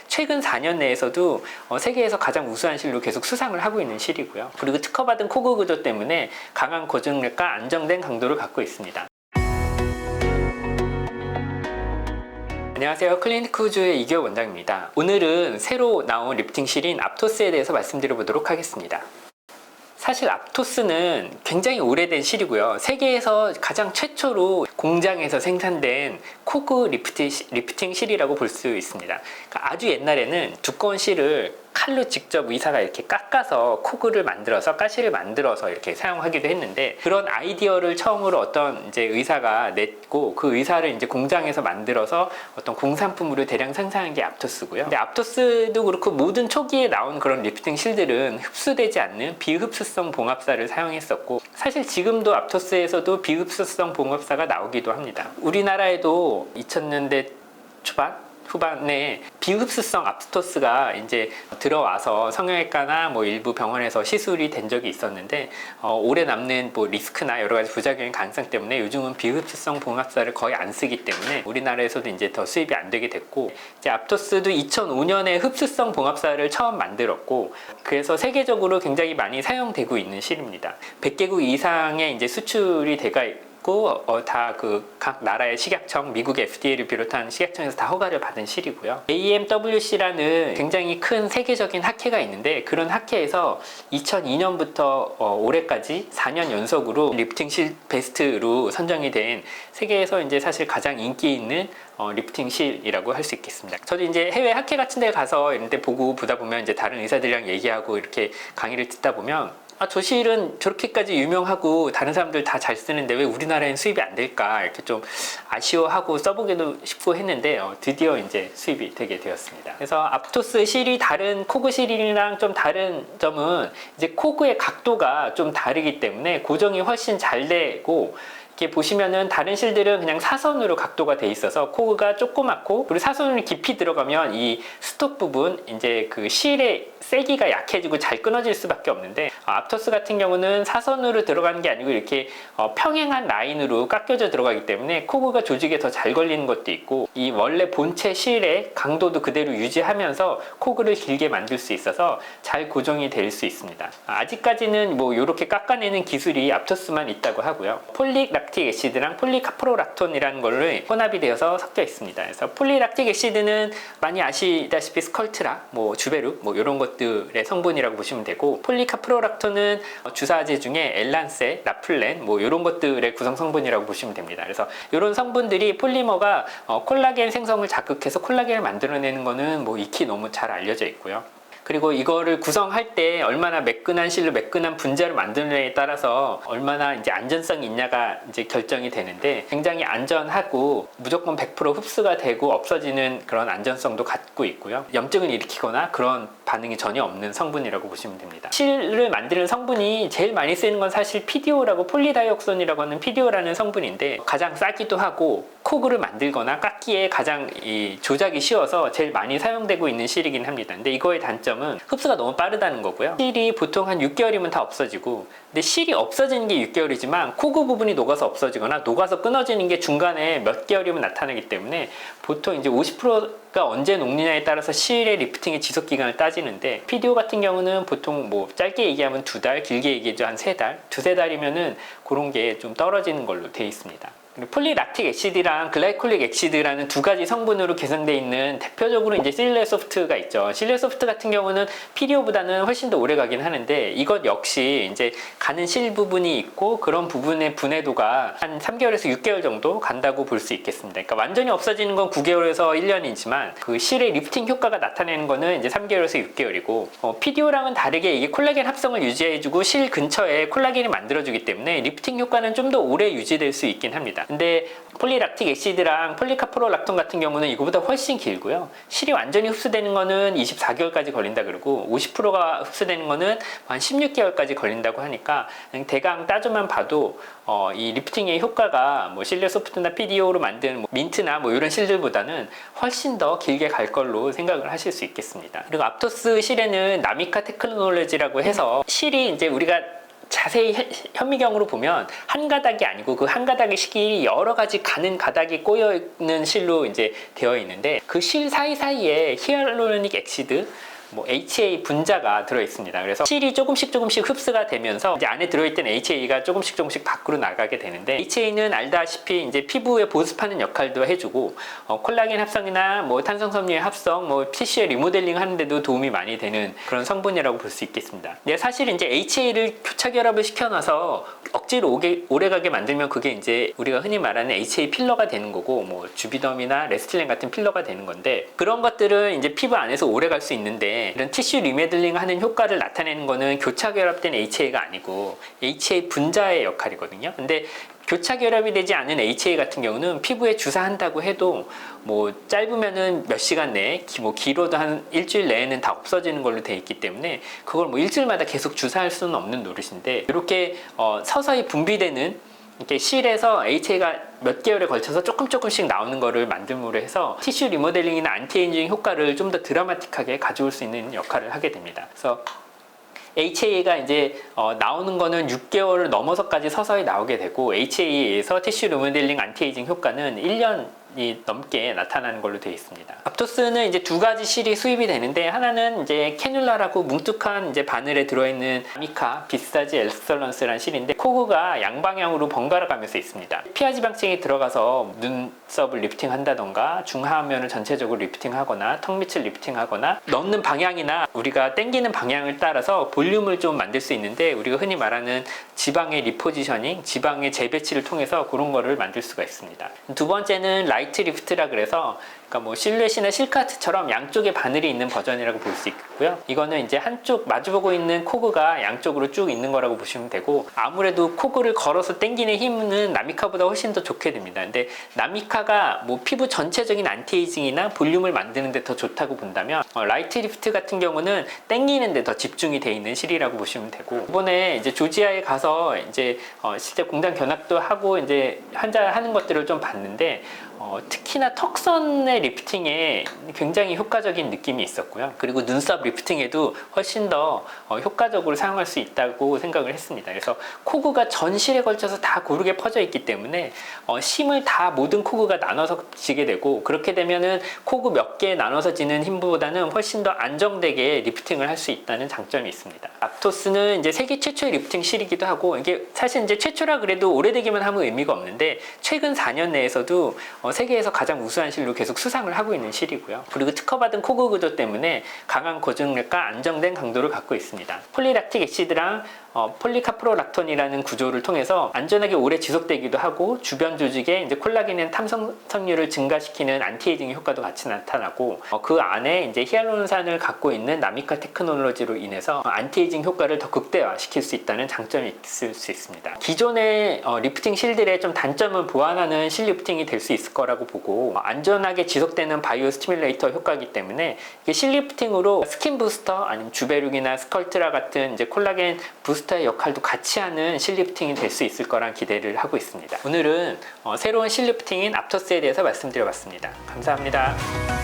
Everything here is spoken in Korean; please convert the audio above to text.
최근 4년 내에서도 세계에서 가장 우수한 실로 계속 수상을 하고 있는 실이고요. 그리고 특허받은 코그 구조 때문에 강한 고정력과 안정된 강도를 갖고 있습니다. 안녕하세요. 클리니크 우주의 이규혁 원장입니다. 오늘은 새로 나온 리프팅 실인 앞토스에 대해서 말씀드려 보도록 하겠습니다. 사실 앞토스는 굉장히 오래된 실이고요. 세계에서 가장 최초로 공장에서 생산된 코그 리프팅 실이라고 볼 수 있습니다. 그러니까 아주 옛날에는 두꺼운 실을 칼로 직접 의사가 이렇게 깎아서 코그를 만들어서 가시를 만들어서 이렇게 사용하기도 했는데, 그런 아이디어를 처음으로 어떤 이제 의사가 냈고 그 의사를 이제 공장에서 만들어서 어떤 공산품으로 대량 생산한 게 앞토스고요. 근데 앞토스도 그렇고 모든 초기에 나온 그런 리프팅 실들은 흡수되지 않는 비흡수성 봉합사를 사용했었고, 사실 지금도 앞토스에서도 비흡수성 봉합사가 나오기도 합니다. 우리나라에도 2000년대 후반에 비흡수성 앞토스가 이제 들어와서 성형외과나 뭐 일부 병원에서 시술이 된 적이 있었는데, 오래 남는 뭐 리스크나 여러 가지 부작용의 가능성 때문에 요즘은 비흡수성 봉합사를 거의 안 쓰기 때문에 우리나라에서도 이제 더 수입이 안 되게 됐고, 이제 앞토스도 2005년에 흡수성 봉합사를 처음 만들었고, 그래서 세계적으로 굉장히 많이 사용되고 있는 실입니다. 100개국 이상의 이제 수출이 돼가 다 각 나라의 식약청, 미국 FDA를 비롯한 식약청에서 다 허가를 받은 실이고요. AMWC라는 굉장히 큰 세계적인 학회가 있는데, 그런 학회에서 2002년부터 올해까지 4년 연속으로 리프팅 실 베스트로 선정이 된 세계에서 이제 사실 가장 인기 있는 리프팅 실이라고 할 수 있겠습니다. 저도 이제 해외 학회 같은 데 가서 이런 데 보다 보면 이제 다른 의사들이랑 얘기하고 이렇게 강의를 듣다 보면, 저 실은 저렇게까지 유명하고 다른 사람들 다 잘 쓰는데 왜 우리나라엔 수입이 안 될까, 이렇게 좀 아쉬워하고 써보기도 싶고 했는데 드디어 이제 수입이 되게 되었습니다. 그래서 앞토스 실이 다른 코그 실이랑 좀 다른 점은 이제 코그의 각도가 좀 다르기 때문에 고정이 훨씬 잘 되고, 이렇게 보시면은 다른 실들은 그냥 사선으로 각도가 돼 있어서 코그가 조그맣고, 그리고 사선으로 깊이 들어가면 이 스톱 부분, 이제 그 실의 세기가 약해지고 잘 끊어질 수밖에 없는데, 앞토스 같은 경우는 사선으로 들어가는 게 아니고 이렇게 평행한 라인으로 깎여져 들어가기 때문에 코그가 조직에 더 잘 걸리는 것도 있고, 이 원래 본체 실의 강도도 그대로 유지하면서 코그를 길게 만들 수 있어서 잘 고정이 될 수 있습니다. 아직까지는 뭐 이렇게 깎아내는 기술이 앞토스만 있다고 하고요. 폴리락틱 애시드랑 폴리카프로락톤이라는 걸로 혼합이 되어서 섞여 있습니다. 그래서 폴리락틱 애시드는 많이 아시다시피 스컬트라, 뭐 주베르, 뭐 이런 것들의 성분이라고 보시면 되고, 폴리카프로락톤은 주사제 중에 엘란세, 나플렌, 뭐 이런 것들의 구성 성분이라고 보시면 됩니다. 그래서 이런 성분들이 폴리머가 콜라겐 생성을 자극해서 콜라겐을 만들어내는 거는 뭐 익히 너무 잘 알려져 있고요. 그리고 이거를 구성할 때 얼마나 매끈한 실로 매끈한 분자를 만드느냐에 따라서 얼마나 이제 안전성이 있냐가 이제 결정이 되는데, 굉장히 안전하고 무조건 100% 흡수가 되고 없어지는 그런 안전성도 갖고 있고요. 염증을 일으키거나 그런 반응이 전혀 없는 성분이라고 보시면 됩니다. 실을 만드는 성분이 제일 많이 쓰이는 건 사실 PDO라고, 폴리다이옥선이라고 하는 PDO라는 성분인데, 가장 싸기도 하고 코그를 만들거나 깎기에 가장 조작이 쉬워서 제일 많이 사용되고 있는 실이긴 합니다. 근데 이거의 단점은 흡수가 너무 빠르다는 거고요. 실이 보통 한 6개월이면 다 없어지고, 근데 실이 없어지는 게 6개월이지만 코그 부분이 녹아서 없어지거나 녹아서 끊어지는 게 중간에 몇 개월이면 나타나기 때문에, 보통 이제 50%가 언제 녹느냐에 따라서 실의 리프팅의 지속 기간을 따지는데, PDO 같은 경우는 보통 뭐 짧게 얘기하면 2달, 길게 얘기해도 한 3달, 2~3달이면은 그런 게 좀 떨어지는 걸로 되어 있습니다. 폴리락틱 애시드랑 글라이콜릭 애시드라는 두 가지 성분으로 개성되어 있는 대표적으로 이제 실레소프트가 있죠. 실레소프트 같은 경우는 PDO보다는 훨씬 더 오래 가긴 하는데, 이것 역시 이제 가는 실 부분이 있고 그런 부분의 분해도가 한 3개월에서 6개월 정도 간다고 볼 수 있겠습니다. 그러니까 완전히 없어지는 건 9개월에서 1년이지만 그 실의 리프팅 효과가 나타내는 거는 이제 3개월에서 6개월이고, PDO랑은 다르게 이게 콜라겐 합성을 유지해주고 실 근처에 콜라겐이 만들어주기 때문에 리프팅 효과는 좀 더 오래 유지될 수 있긴 합니다. 근데 폴리락틱 애시드랑 폴리카프로락톤 같은 경우는 이거보다 훨씬 길고요. 실이 완전히 흡수되는 거는 24개월까지 걸린다 그러고, 50%가 흡수되는 거는 한 16개월까지 걸린다고 하니까 대강 따져만 봐도 이 리프팅의 효과가 뭐 실레소프트나 PDO로 만든 뭐 민트나 뭐 이런 실들보다는 훨씬 더 길게 갈 걸로 생각을 하실 수 있겠습니다. 그리고 앞토스 실에는 나미카 테크놀로지라고 해서 실이 이제 우리가 자세히 현미경으로 보면 한 가닥이 아니고 그 한 가닥의 실이 여러 가지 가는 가닥이 꼬여 있는 실로 이제 되어 있는데 그 실 사이사이에 히알루로닉 액시드 HA 분자가 들어 있습니다. 그래서 실이 조금씩 흡수가 되면서 이제 안에 들어있던 HA가 조금씩 밖으로 나가게 되는데, HA는 알다시피 이제 피부에 보습하는 역할도 해주고 콜라겐 합성이나 탄성섬유의 합성, 티슈의 리모델링 하는데도 도움이 많이 되는 그런 성분이라고 볼 수 있겠습니다. 근데 사실 이제 HA를 교차 결합을 시켜놔서 억지로 오래가게 만들면 그게 이제 우리가 흔히 말하는 HA 필러가 되는 거고, 주비덤이나 레스틸렌 같은 필러가 되는 건데, 그런 것들은 이제 피부 안에서 오래 갈 수 있는데 이런 티슈 리모델링 하는 효과를 나타내는 거는 교차 결합된 HA가 아니고 HA 분자의 역할이거든요. 근데 교차 결합이 되지 않은 HA 같은 경우는 피부에 주사한다고 해도 짧으면은 몇 시간 내에, 길어도 한 일주일 내에는 다 없어지는 걸로 되어 있기 때문에 그걸 일주일마다 계속 주사할 수는 없는 노릇인데, 이렇게 서서히 분비되는 이렇게 실에서 HA가 몇 개월에 걸쳐서 조금씩 나오는 거를 만듦으로 해서 티슈 리모델링이나 안티에이징 효과를 좀 더 드라마틱하게 가져올 수 있는 역할을 하게 됩니다. 그래서 HA가 이제 나오는 거는 6개월을 넘어서까지 서서히 나오게 되고, HA에 의해서 티슈 리모델링 안티에이징 효과는 1년이 넘게 나타나는 걸로 되어 있습니다. 앞토스는 이제 두 가지 실이 수입이 되는데, 하나는 이제 캐뉼라라고 뭉툭한 이제 바늘에 들어있는 나미카 비스타지 엑설런스라는 실인데, 코그가 양방향으로 번갈아 가면서 있습니다. 피하지방층이 들어가서 눈썹을 리프팅 한다던가, 중하면을 전체적으로 리프팅 하거나, 턱 밑을 리프팅 하거나, 넣는 방향이나 우리가 당기는 방향을 따라서 볼륨을 좀 만들 수 있는데, 우리가 흔히 말하는 지방의 리포지셔닝, 지방의 재배치를 통해서 그런 거를 만들 수가 있습니다. 두 번째는 라이트 리프트라 그래서, 그러니까 실루엣이나 실카트처럼 양쪽에 바늘이 있는 버전이라고 볼 수 있고요. 이거는 이제 한쪽 마주보고 있는 코그가 양쪽으로 쭉 있는 거라고 보시면 되고, 아무래도 코그를 걸어서 당기는 힘은 나미카보다 훨씬 더 좋게 됩니다. 근데 나미카가 피부 전체적인 안티에이징이나 볼륨을 만드는 데 더 좋다고 본다면, 라이트 리프트 같은 경우는 당기는 데 더 집중이 돼 있는 실이라고 보시면 되고, 이번에 이제 조지아에 가서 이제 실제 공장 견학도 하고 이제 하는 것들을 좀 봤는데, 특히나 턱선의 리프팅에 굉장히 효과적인 느낌이 있었고요. 그리고 눈썹 리프팅에도 훨씬 더 효과적으로 사용할 수 있다고 생각을 했습니다. 그래서 코그가 전실에 걸쳐서 다 고르게 퍼져 있기 때문에 힘을 다 모든 코그가 나눠서 지게 되고, 그렇게 되면은 코그 몇 개 나눠서 지는 힘보다는 훨씬 더 안정되게 리프팅을 할 수 있다는 장점이 있습니다. 앞토스는 이제 세계 최초의 리프팅 실이기도 하고, 이게 사실 이제 최초라 그래도 오래되기만 하면 의미가 없는데, 최근 4년 내에서도 세계에서 가장 우수한 실로 계속 수상을 하고 있는 실이고요. 그리고 특허받은 코그 구조 때문에 강한 고증력과 안정된 강도를 갖고 있습니다. 폴리락틱 액시드랑 폴리카프로락톤이라는 구조를 통해서 안전하게 오래 지속되기도 하고, 주변 조직에 이제 콜라겐의 탐성성률을 증가시키는 안티에이징 효과도 같이 나타나고, 그 안에 이제 히알루론산을 갖고 있는 나미카 테크놀로지로 인해서 안티에이징 효과를 더 극대화시킬 수 있다는 장점이 있을 수 있습니다. 기존의 리프팅 실들의 좀 단점을 보완하는 실 리프팅이 될 수 있을 거라고 보고, 안전하게 지속되는 바이오 스티뮬레이터 효과이기 때문에 이게 실 리프팅으로 스킨 부스터, 아니면 주베룩이나 스컬트라 같은 이제 콜라겐 부스터의 역할도 같이 하는 실 리프팅이 될 수 있을 거란 기대를 하고 있습니다. 오늘은 새로운 실 리프팅인 앞토스에 대해서 말씀드려봤습니다. 감사합니다.